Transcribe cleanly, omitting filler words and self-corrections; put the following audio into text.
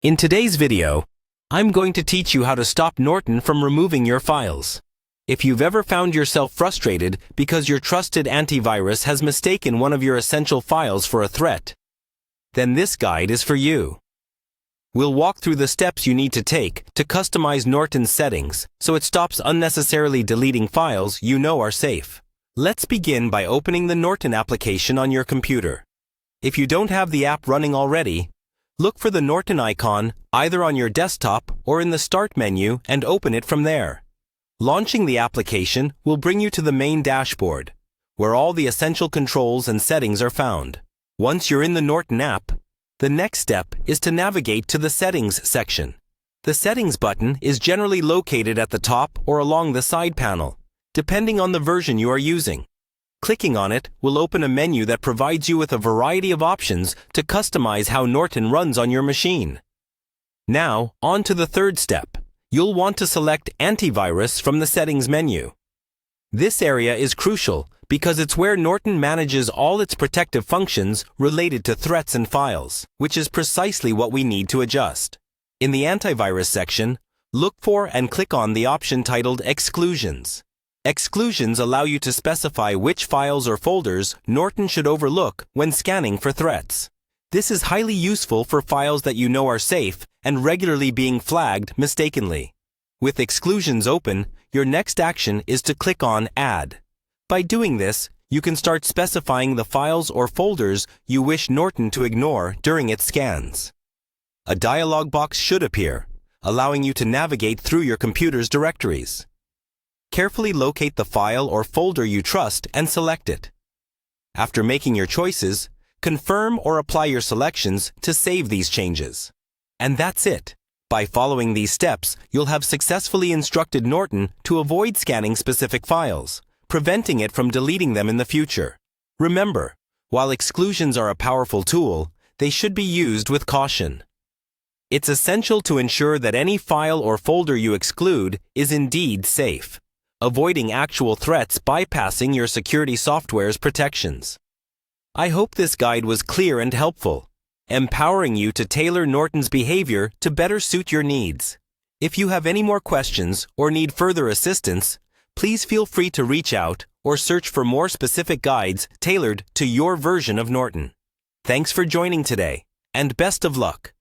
In today's video, I'm going to teach you how to stop Norton from removing your files. If you've ever found yourself frustrated because your trusted antivirus has mistaken one of your essential files for a threat, then this guide is for you. We'll walk through the steps you need to take to customize Norton's settings so it stops unnecessarily deleting files you know are safe. Let's begin by opening the Norton application on your computer. If you don't have the app running already, look for the Norton icon either on your desktop or in the Start menu and open it from there. Launching the application will bring you to the main dashboard, where all the essential controls and settings are found. Once you're in the Norton app, the next step is to navigate to the Settings section. The Settings button is generally located at the top or along the side panel, depending on the version you are using. Clicking on it will open a menu that provides you with a variety of options to customize how Norton runs on your machine. Now, on to the third step. You'll want to select Antivirus from the Settings menu. This area is crucial because it's where Norton manages all its protective functions related to threats and files, which is precisely what we need to adjust. In the Antivirus section, look for and click on the option titled Exclusions. Exclusions allow you to specify which files or folders Norton should overlook when scanning for threats. This is highly useful for files that you know are safe and regularly being flagged mistakenly. With exclusions open, your next action is to click on Add. By doing this, you can start specifying the files or folders you wish Norton to ignore during its scans. A dialog box should appear, allowing you to navigate through your computer's directories. Carefully locate the file or folder you trust and select it. After making your choices, confirm or apply your selections to save these changes. And that's it. By following these steps, you'll have successfully instructed Norton to avoid scanning specific files, preventing it from deleting them in the future. Remember, while exclusions are a powerful tool, they should be used with caution. It's essential to ensure that any file or folder you exclude is indeed safe, avoiding actual threats bypassing your security software's protections. I hope this guide was clear and helpful, empowering you to tailor Norton's behavior to better suit your needs. If you have any more questions or need further assistance, please feel free to reach out or search for more specific guides tailored to your version of Norton. Thanks for joining today, and best of luck.